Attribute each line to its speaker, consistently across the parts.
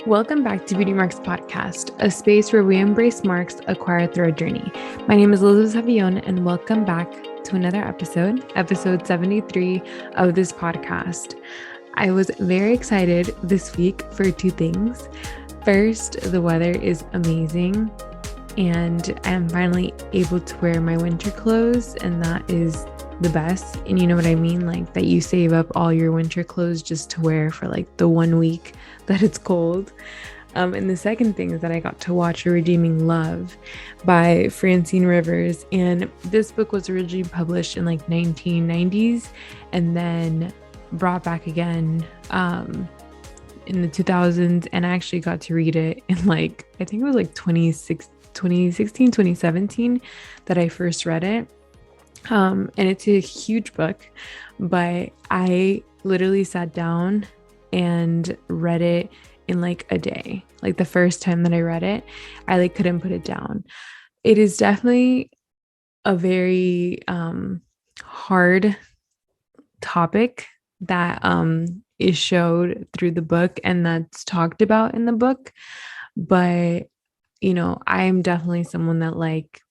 Speaker 1: Welcome back to Beauty Marks Podcast, a space where we embrace marks acquired through our journey. My name is Elizabeth Javillon, and welcome back to another episode 73 of this podcast. I was very excited this week for two things. First, the weather is amazing, and I'm finally able to wear my winter clothes, and that is the best. And you know what I mean? Like that you save up all your winter clothes just to wear for like the 1 week that it's cold. And the second thing is that I got to watch Reedeming Love by Francine Rivers. And this book was originally published in like 1990s and then brought back again in the 2000s. And I actually got to read it in like, I think it was like 2016, 2017 that I first read it. And it's a huge book, but I literally sat down and read it in like a day. Like the first time that I read it, I like couldn't put it down. It is definitely a very hard topic that is showed through the book and that's talked about in the book. But, you know, I am definitely someone that like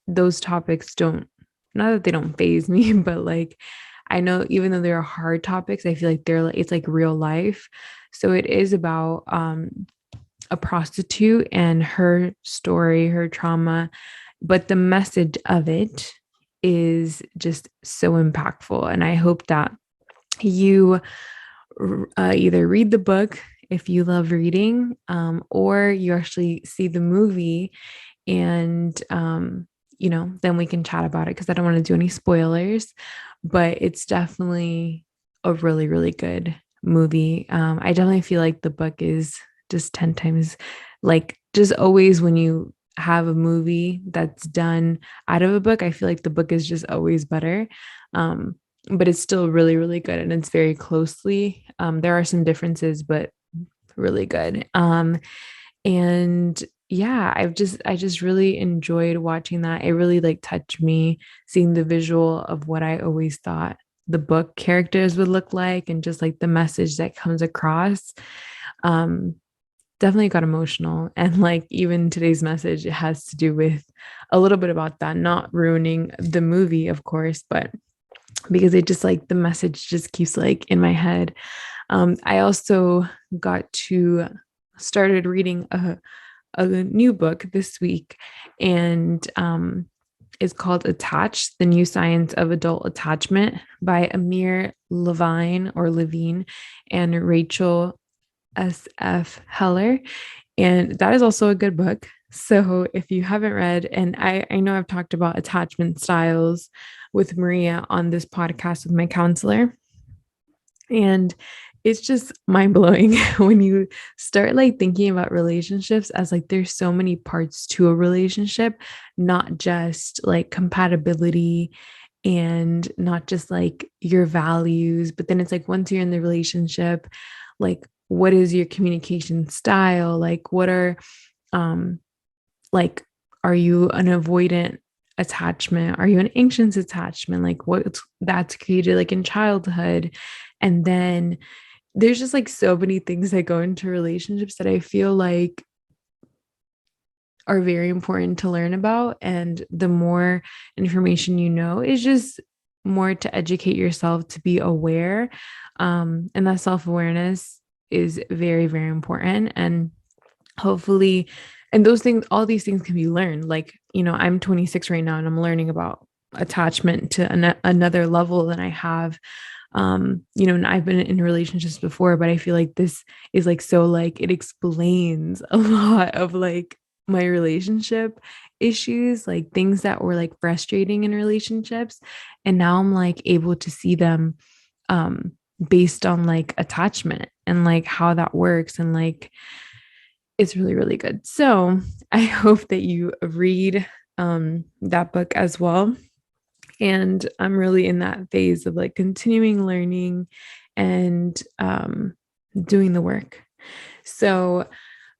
Speaker 1: those topics don't, not that they don't faze me, but like I know even though they're hard topics, I feel like it's like real life. So it is about a prostitute and her story, her trauma, but the message of it is just so impactful. And I hope that you either read the book if you love reading, or you actually see the movie and then we can chat about it because I don't want to do any spoilers, but it's definitely a really, really good movie. I definitely feel like the book is just 10 times, like just always when you have a movie that's done out of a book, I feel like the book is just always better. But it's still really, really good. And it's very closely, there are some differences, but really good. And yeah, I just really enjoyed watching that. It really like touched me, seeing the visual of what I always thought the book characters would look like and just like the message that comes across. Definitely got emotional. And like even today's message, it has to do with a little bit about that, not ruining the movie, of course, but because it just like the message just keeps like in my head. I also got to started reading a new book this week, and it's called Attached: The New Science of Adult Attachment by Amir Levine and Rachel S.F. Heller. And that is also a good book. So if you haven't read, and I know I've talked about attachment styles with Maria on this podcast with my counselor, and it's just mind blowing when you start like thinking about relationships as like there's so many parts to a relationship, not just like compatibility and not just like your values, but then it's like once you're in the relationship, like what is your communication style? Like what are like are you an avoidant attachment? Are you an anxious attachment? Like what that's created like in childhood. And then there's just like so many things that go into relationships that I feel like are very important to learn about. And the more information you know is just more to educate yourself to be aware. And that self-awareness is very, very important. And hopefully, and those things, all these things can be learned. Like, you know, I'm 26 right now and I'm learning about attachment to another level than I have. And I've been in relationships before, but I feel like this is like so like it explains a lot of like my relationship issues, like things that were like frustrating in relationships. And now I'm like able to see them based on like attachment and like how that works. And like it's really, really good. So I hope that you read that book as well. And I'm really in that phase of like continuing learning and doing the work. So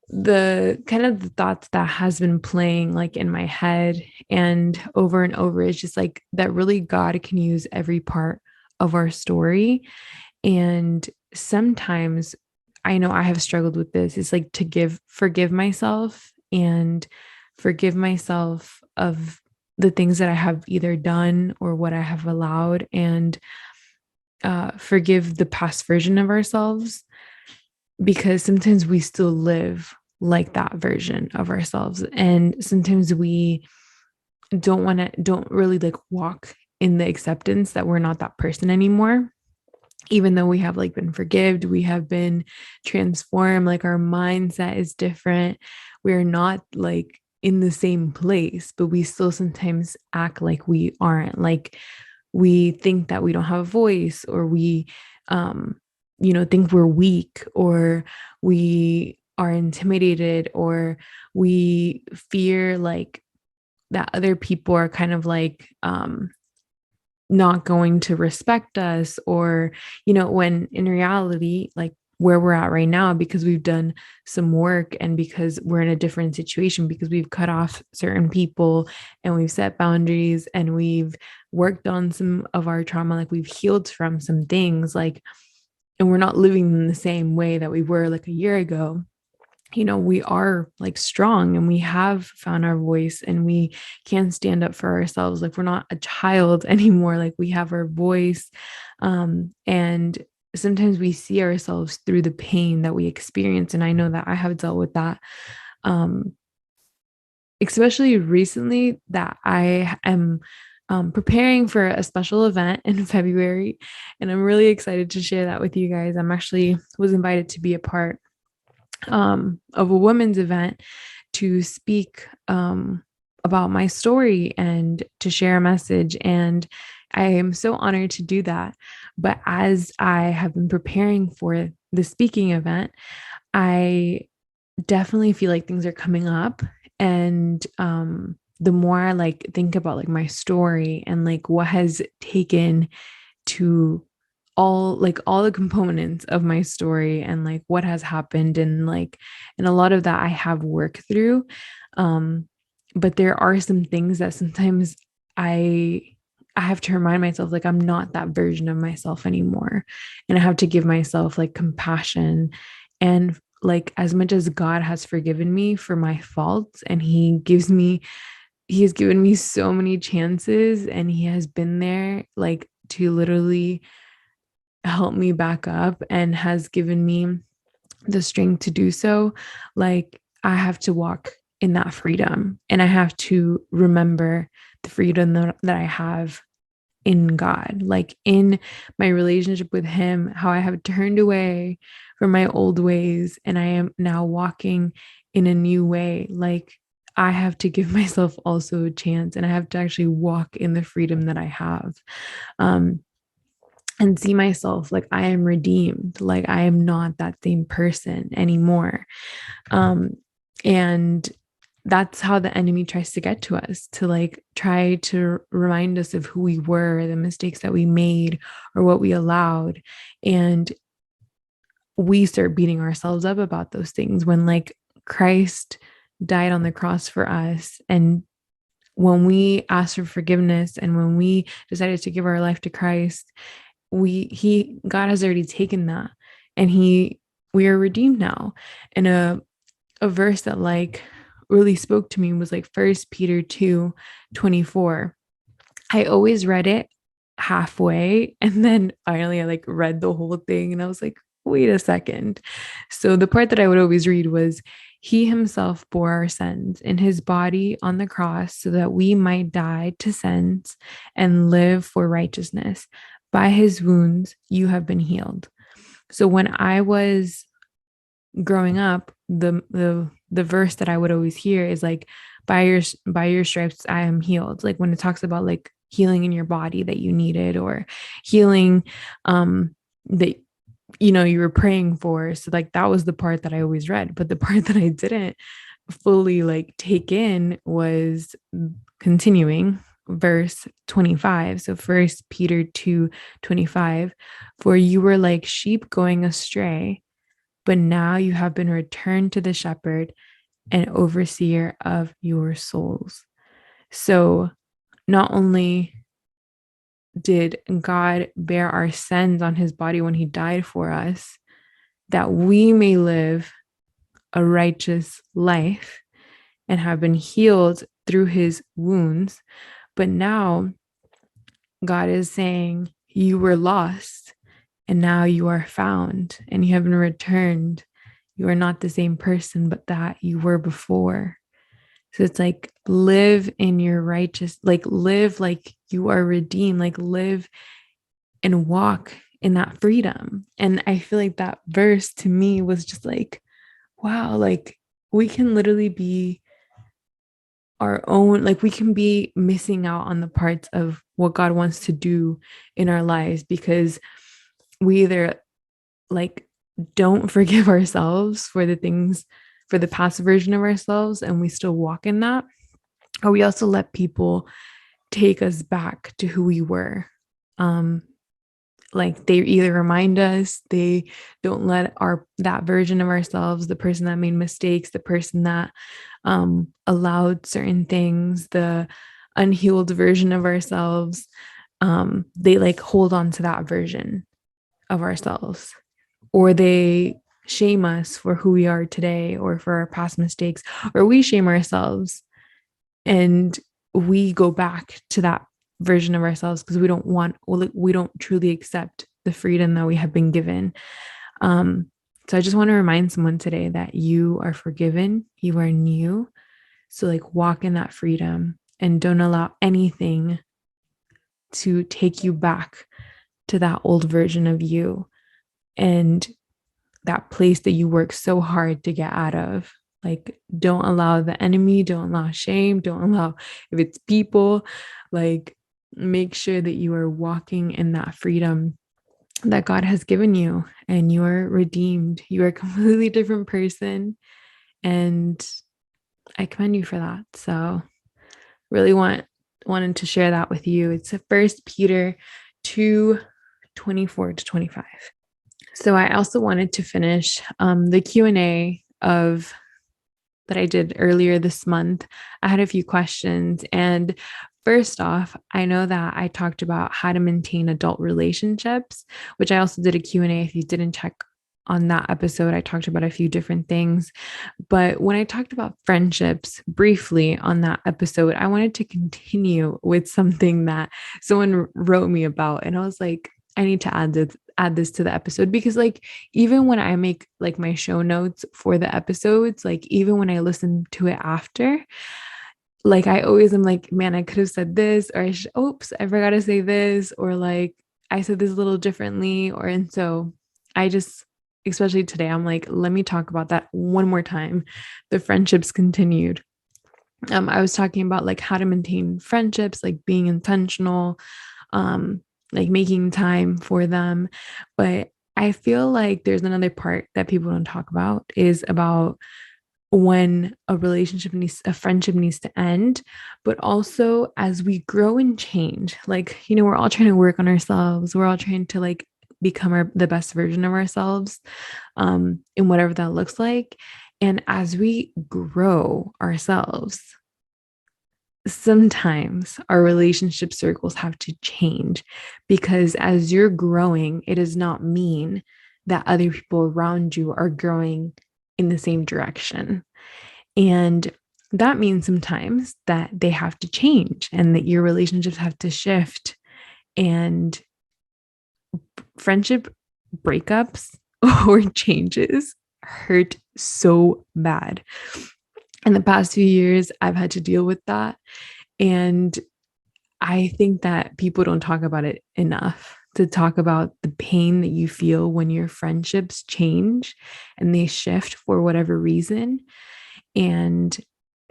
Speaker 1: the kind of the thoughts that has been playing like in my head and over is just like that really God can use every part of our story. And sometimes I know I have struggled with this, is like to forgive myself and forgive myself of the things that I have either done or what I have allowed, and forgive the past version of ourselves, because sometimes we still live like that version of ourselves. And sometimes we don't really like walk in the acceptance that we're not that person anymore, even though we have like been forgived, we have been transformed, like our mindset is different. We're not like in the same place, but we still sometimes act like we aren't. Like we think that we don't have a voice, or we think we're weak, or we are intimidated, or we fear like that other people are kind of like not going to respect us, or when in reality, like where we're at right now, because we've done some work, and because we're in a different situation, because we've cut off certain people, and we've set boundaries, and we've worked on some of our trauma, like we've healed from some things, like, and we're not living in the same way that we were like a year ago. We are like strong, and we have found our voice, and we can stand up for ourselves. Like we're not a child anymore. Like we have our voice. And sometimes we see ourselves through the pain that we experience. And I know that I have dealt with that. Um, Especially recently, that I am preparing for a special event in February, and I'm really excited to share that with you guys. I'm actually was invited to be a part of a women's event to speak about my story and to share a message. And I am so honored to do that. But as I have been preparing for the speaking event, I definitely feel like things are coming up. And the more I like think about like my story, and like what has taken to all the components of my story, and like what has happened, and a lot of that I have worked through, um but there are some things that sometimes I I have to remind myself, like I'm not that version of myself anymore, and I have to give myself like compassion. And like as much as God has forgiven me for my faults, and he has given me so many chances, and he has been there like to literally help me back up, and has given me the strength to do so. Like I have to walk in that freedom, and I have to remember the freedom that I have in God, like in my relationship with him, how I have turned away from my old ways, and I am now walking in a new way. Like I have to give myself also a chance, and I have to actually walk in the freedom that I have. Um, and see myself like I am redeemed, like I am not that same person anymore. And that's how the enemy tries to get to us, to like try to remind us of who we were, the mistakes that we made, or what we allowed. And we start beating ourselves up about those things when like Christ died on the cross for us. And when we asked for forgiveness, and when we decided to give our life to Christ, God has already taken that, and we are redeemed now. And a verse that like really spoke to me was like First Peter 2:24. I always read it halfway, and then finally I like read the whole thing, and I was like, wait a second. So the part that I would always read was, he himself bore our sins in his body on the cross, so that we might die to sins and live for righteousness. By his wounds you have been healed. So when I was growing up, the verse that I would always hear is like, by your stripes I am healed. Like when it talks about like healing in your body that you needed, or healing that you were praying for. So like that was the part that I always read. But the part that I didn't fully like take in was continuing verse 25. So First Peter 2:25, for you were like sheep going astray, but now you have been returned to the shepherd and overseer of your souls. So not only did God bear our sins on his body when he died for us, that we may live a righteous life and have been healed through his wounds. But now God is saying, you were lost and now you are found and you have been returned. You are not the same person, but that you were before. So it's like live in your righteous, like live like you are redeemed, like live and walk in that freedom. And I feel like that verse to me was just like, wow, like we can literally be our own, like we can be missing out on the parts of what God wants to do in our lives because we either like don't forgive ourselves for the things, for the past version of ourselves, and we still walk in that, or we also let people take us back to who we were. Like they either remind us, they don't let that version of ourselves, the person that made mistakes, the person that allowed certain things, the unhealed version of ourselves, they like hold on to that version of ourselves, or they shame us for who we are today or for our past mistakes, or we shame ourselves and we go back to that version of ourselves because we don't truly accept the freedom that we have been given. So I just want to remind someone today that you are forgiven, you are new. So like walk in that freedom and don't allow anything to take you back to that old version of you and that place that you work so hard to get out of. Like, don't allow the enemy, don't allow shame, don't allow, if it's people, like, make sure that you are walking in that freedom that God has given you and you are redeemed. You are a completely different person. And I commend you for that. So, really wanted to share that with you. It's First Peter 2:24-25. So I also wanted to finish the Q&A of that I did earlier this month. I had a few questions. And first off, I know that I talked about how to maintain adult relationships, which I also did a Q&A. If you didn't check on that episode, I talked about a few different things. But when I talked about friendships briefly on that episode, I wanted to continue with something that someone wrote me about. And I was like, I need to add this to the episode because like even when I make like my show notes for the episodes, like even when I listen to it after, like I always am like, man, I could have said this, or oops, I forgot to say this, or like I said this a little differently, or and so I just, especially today, I'm like, let me talk about that one more time. The friendships continued. I was talking about like how to maintain friendships, like being intentional, like making time for them. But I feel like there's another part that people don't talk about is about when a friendship needs to end, but also as we grow and change, like, we're all trying to work on ourselves. We're all trying to like become the best version of ourselves, in whatever that looks like. And as we grow ourselves, sometimes our relationship circles have to change because as you're growing, it does not mean that other people around you are growing in the same direction. And that means sometimes that they have to change and that your relationships have to shift. And friendship breakups or changes hurt so bad. In the past few years, I've had to deal with that. And I think that people don't talk about it enough, to talk about the pain that you feel when your friendships change and they shift for whatever reason, and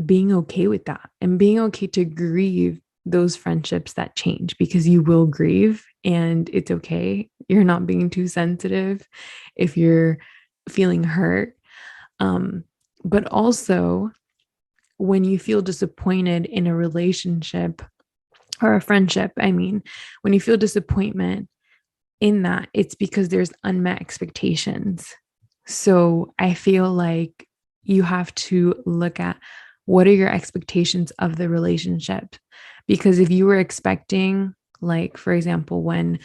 Speaker 1: being okay with that and being okay to grieve those friendships that change, because you will grieve and it's okay. You're not being too sensitive if you're feeling hurt. But also, when you feel disappointed in a relationship or a friendship, I mean, when you feel disappointment in that, it's because there's unmet expectations. So I feel like you have to look at what are your expectations of the relationship? Because if you were expecting, like, for example, when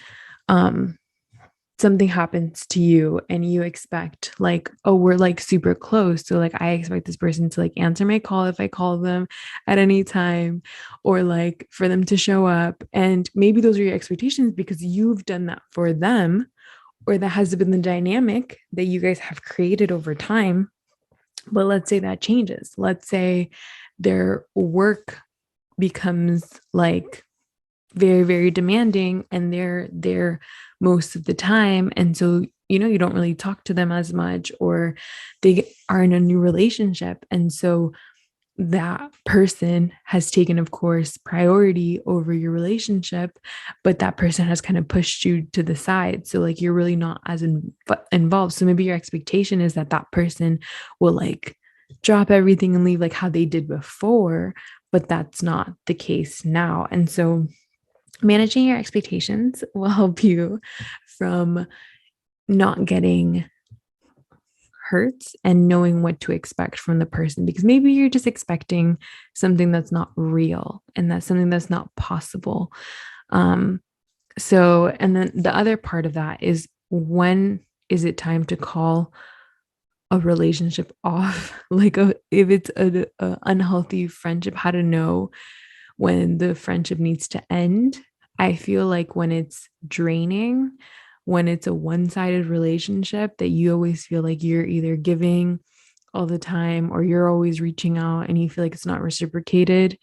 Speaker 1: something happens to you and you expect like, oh, we're like super close. So like I expect this person to like answer my call if I call them at any time, or like for them to show up. And maybe those are your expectations because you've done that for them, or that has been the dynamic that you guys have created over time. But let's say that changes. Let's say their work becomes like very, very demanding and they're there most of the time. And so, you don't really talk to them as much, or they are in a new relationship. And so that person has taken, of course, priority over your relationship, but that person has kind of pushed you to the side. So, like, you're really not as involved. So, maybe your expectation is that that person will like drop everything and leave like how they did before, but that's not the case now. And so, managing your expectations will help you from not getting hurts and knowing what to expect from the person, because maybe you're just expecting something that's not real and that's something that's not possible. So, and then the other part of that is, when is it time to call a relationship off? Like, if it's a unhealthy friendship, how to know when the friendship needs to end. I feel like when it's draining, when it's a one-sided relationship, that you always feel like you're either giving all the time or you're always reaching out and you feel like it's not reciprocated,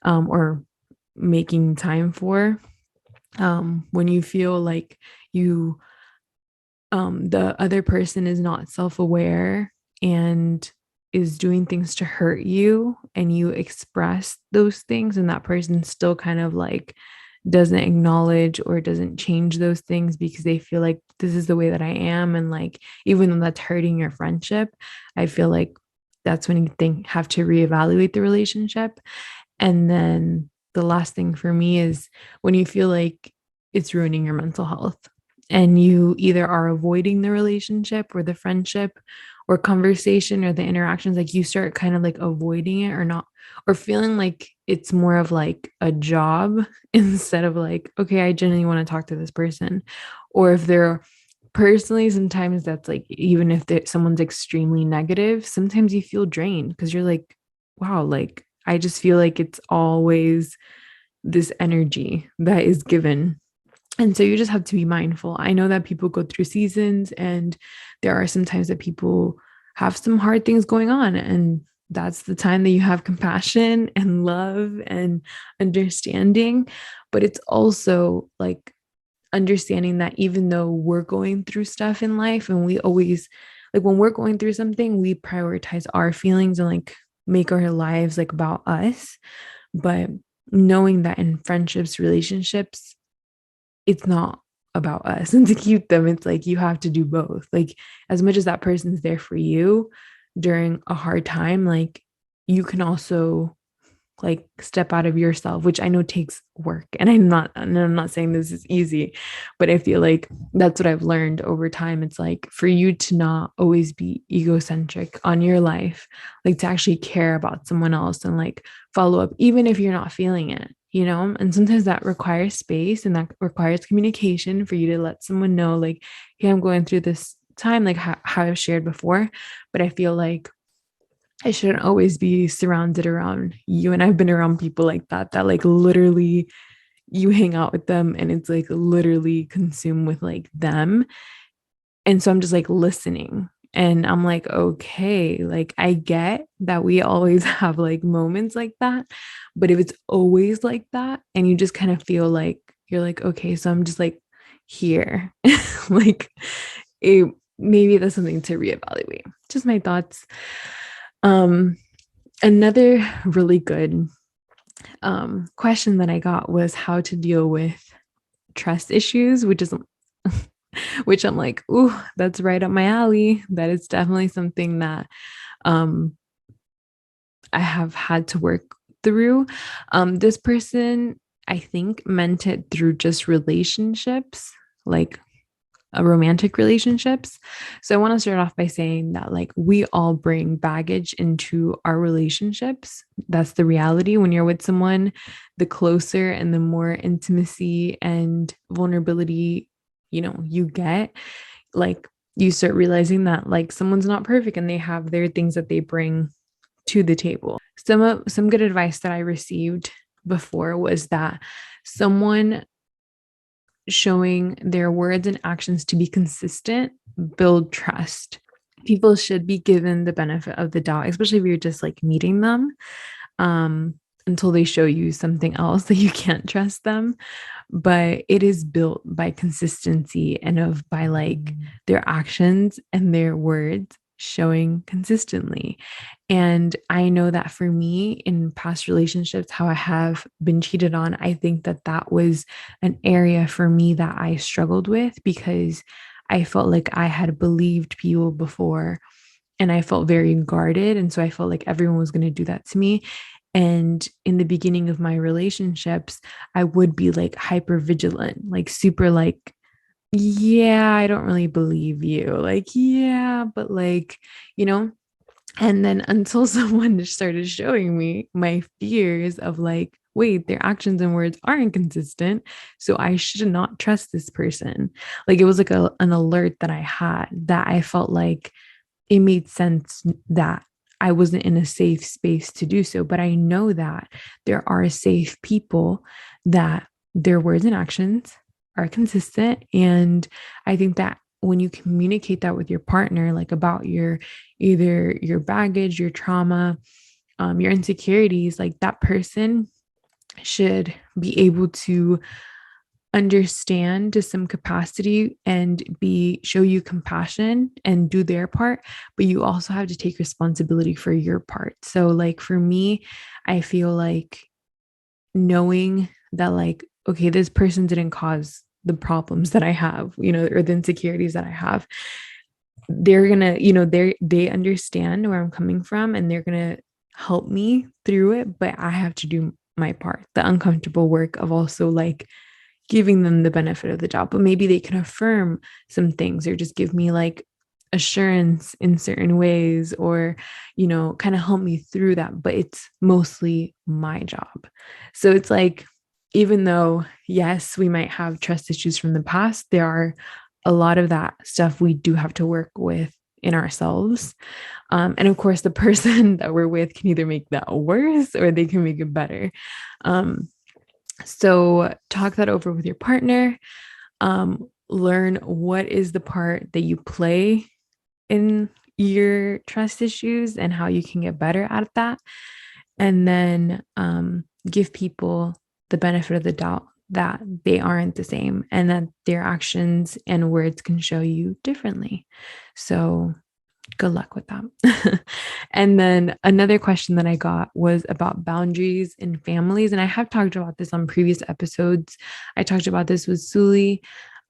Speaker 1: or making time for, when you feel like you the other person is not self-aware and is doing things to hurt you, and you express those things and that person still kind of like doesn't acknowledge or doesn't change those things because they feel like this is the way that I am, and like even though that's hurting your friendship, I feel like that's when you have to reevaluate the relationship. And then the last thing for me is when you feel like it's ruining your mental health and you either are avoiding the relationship or the friendship or conversation or the interactions, like you start kind of like avoiding it or not, or feeling like it's more of like a job instead of like, okay, I genuinely want to talk to this person. Or if they're personally, sometimes that's like, even if someone's extremely negative, sometimes you feel drained because you're like, wow, like I just feel like it's always this energy that is given. And so you just have to be mindful. I know that people go through seasons and there are some times that people have some hard things going on. And that's the time that you have compassion and love and understanding. But it's also like understanding that even though we're going through stuff in life, and we always, like when we're going through something, we prioritize our feelings and like make our lives like about us. But knowing that in friendships, relationships, it's not about us. And to keep them, it's like you have to do both. Like, as much as that person's there for you during a hard time, like you can also like step out of yourself, which I know takes work. And I'm not saying this is easy, but I feel like that's what I've learned over time. It's like for you to not always be egocentric on your life, like to actually care about someone else and like follow up, even if you're not feeling it, and sometimes that requires space and that requires communication for you to let someone know, like, hey, I'm going through this time, like how I've shared before, but I feel like I shouldn't always be surrounded around you. And I've been around people like that like literally you hang out with them and it's like literally consumed with like them. And so I'm just like listening and I'm like, okay, like I get that we always have like moments like that. But if it's always like that and you just kind of feel like you're like, okay, so I'm just like here, like maybe that's something to reevaluate. Just my thoughts. Um, Another really good question that I got was how to deal with trust issues, which I'm like, ooh, that's right up my alley. That is definitely something that um, I have had to work through. This person, I think, meant it through just relationships, like romantic relationships. So I want to start off by saying that like we all bring baggage into our relationships. That's the reality. When you're with someone, the closer and the more intimacy and vulnerability you get, like you start realizing that like someone's not perfect and they have their things that they bring to the table. Some good advice that I received before was that someone showing their words and actions to be consistent build trust. People should be given the benefit of the doubt, especially if you're just like meeting them, um, until they show you something else that you can't trust them. But it is built by consistency and by like their actions and their words showing consistently. And I know that for me in past relationships, how I have been cheated on, I think that that was an area for me that I struggled with because I felt like I had believed people before and I felt very guarded. And so I felt like everyone was going to do that to me. And in the beginning of my relationships, I would be like hyper vigilant, like super like, yeah, I don't really believe you. Like, yeah, but like, you know, and then until someone started showing me my fears of like, wait, their actions and words aren't consistent. So I should not trust this person. Like it was like an alert that I had that I felt like it made sense that I wasn't in a safe space to do so. But I know that there are safe people that their words and actions are consistent. And I think that when you communicate that with your partner, like about your either your baggage, your trauma, your insecurities, like that person should be able to understand to some capacity and be show you compassion and do their part, but you also have to take responsibility for your part. So like for me, I feel like knowing that like, okay, this person didn't cause the problems that I have, or the insecurities that I have. They're gonna, they understand where I'm coming from and they're gonna help me through it, but I have to do my part, the uncomfortable work of also like giving them the benefit of the doubt. But maybe they can affirm some things or just give me like assurance in certain ways or, kind of help me through that. But it's mostly my job. So it's like, even though, yes, we might have trust issues from the past, there are a lot of that stuff we do have to work with in ourselves. And of course, the person that we're with can either make that worse or they can make it better. So talk that over with your partner. Learn what is the part that you play in your trust issues and how you can get better at that. And then give people the benefit of the doubt that they aren't the same and that their actions and words can show you differently. So good luck with that. And then another question that I got was about boundaries in families. And I have talked about this on previous episodes. I talked about this with Suli,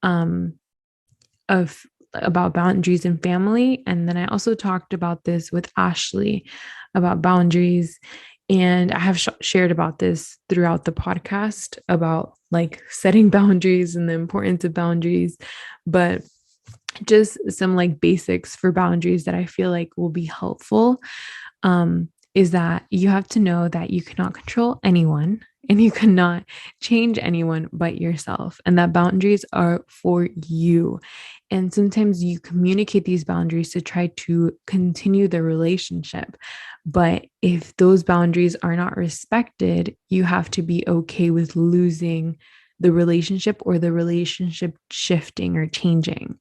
Speaker 1: of about boundaries in family. And then I also talked about this with Ashley about boundaries. And I have shared about this throughout the podcast about like setting boundaries and the importance of boundaries. But just some like basics for boundaries that I feel like will be helpful, is that you have to know that you cannot control anyone and you cannot change anyone but yourself, and that boundaries are for you. And sometimes you communicate these boundaries to try to continue the relationship. But if those boundaries are not respected, you have to be okay with losing the relationship or the relationship shifting or changing.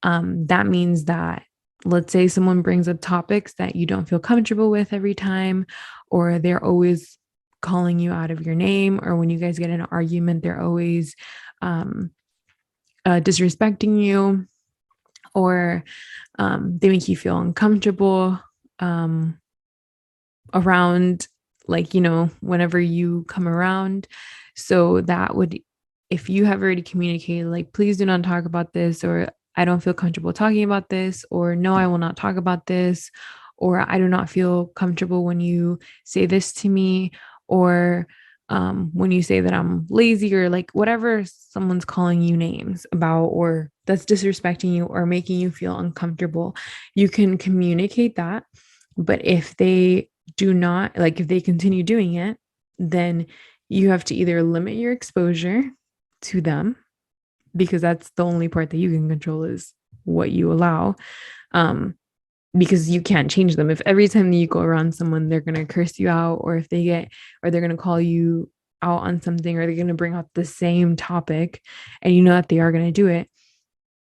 Speaker 1: That means that, let's say someone brings up topics that you don't feel comfortable with every time, or they're always calling you out of your name, or when you guys get in an argument, they're always disrespecting you, or they make you feel uncomfortable around, like, whenever you come around. So that would, if you have already communicated, like, please do not talk about this, or I don't feel comfortable talking about this, or no, I will not talk about this, or I do not feel comfortable when you say this to me, or when you say that I'm lazy, or like whatever someone's calling you names about, or that's disrespecting you or making you feel uncomfortable, you can communicate that. But if they do not, like, if they continue doing it, then you have to either limit your exposure to them, because that's the only part that you can control is what you allow. Because you can't change them. If every time that you go around someone, they're going to curse you out, or if or they're going to call you out on something, or they're going to bring up the same topic and you know that they are going to do it,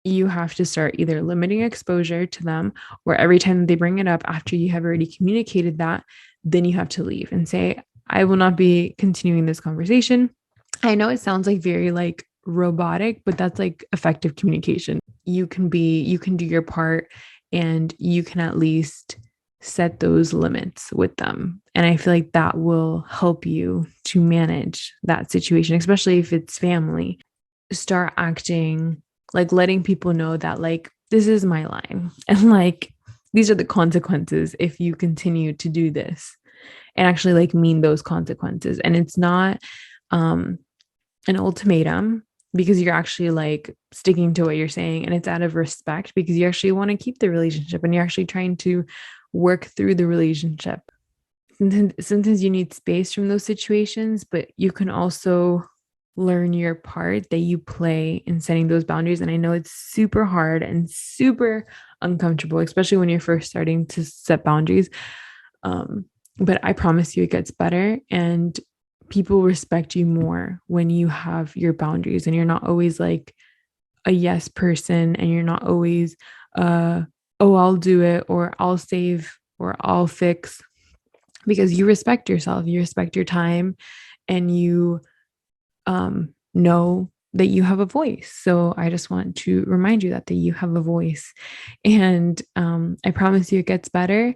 Speaker 1: you have to start either limiting exposure to them, or every time they bring it up after you have already communicated that, then you have to leave and say, I will not be continuing this conversation. I know it sounds like very like robotic, but that's like effective communication. You can do your part, and you can at least set those limits with them. And I feel like that will help you to manage that situation, especially if it's family. Start acting like letting people know that like, this is my line, and like, these are the consequences if you continue to do this, and actually like mean those consequences. And it's not an ultimatum, because you're actually like sticking to what you're saying, and it's out of respect because you actually want to keep the relationship and you're actually trying to work through the relationship. Sometimes you need space from those situations, but you can also learn your part that you play in setting those boundaries. And I know it's super hard and super uncomfortable, especially when you're first starting to set boundaries. But I promise you it gets better, and people respect you more when you have your boundaries and you're not always like a yes person, and you're not always, oh, I'll do it, or I'll save, or I'll fix, because you respect yourself, you respect your time, and you know that you have a voice. So I just want to remind you that you have a voice, and I promise you it gets better.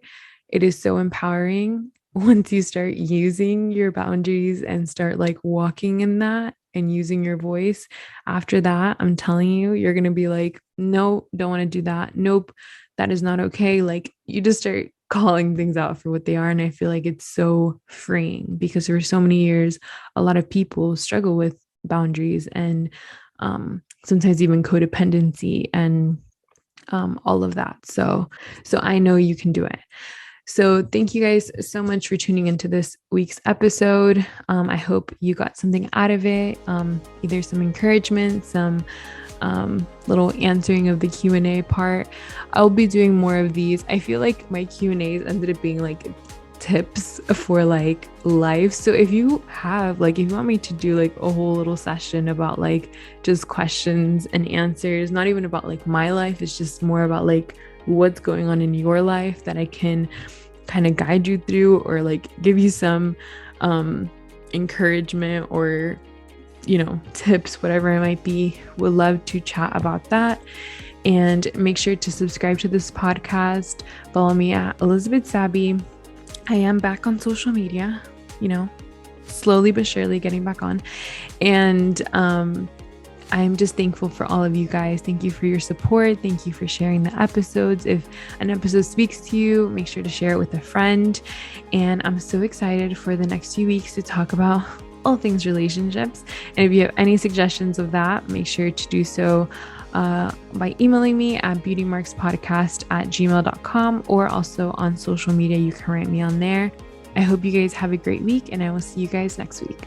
Speaker 1: It is so empowering once you start using your boundaries and start like walking in that and using your voice. After that, I'm telling you, you're going to be like, no, don't want to do that. Nope, that is not okay. Like, you just start calling things out for what they are. And I feel like it's so freeing, because for so many years, a lot of people struggle with boundaries and sometimes even codependency and all of that. So I know you can do it. So thank you guys so much for tuning into this week's episode. I hope you got something out of it, either some encouragement, some little answering of the Q&A part. I'll be doing more of these. I feel like my Q&As ended up being like tips for like life. So if you want me to do like a whole little session about like just questions and answers, not even about like my life, it's just more about like what's going on in your life that I can kind of guide you through, or like give you some encouragement, or tips, whatever it might be. Would love to chat about that. And make sure to subscribe to this podcast. Follow me at Elizabeth Sabby. I am back on social media, slowly but surely getting back on. And I'm just thankful for all of you guys. Thank you for your support. Thank you for sharing the episodes. If an episode speaks to you, make sure to share it with a friend. And I'm so excited for the next few weeks to talk about all things relationships. And if you have any suggestions of that, make sure to do so by emailing me at beautymarkspodcast@gmail.com, or also on social media. You can write me on there. I hope you guys have a great week, and I will see you guys next week.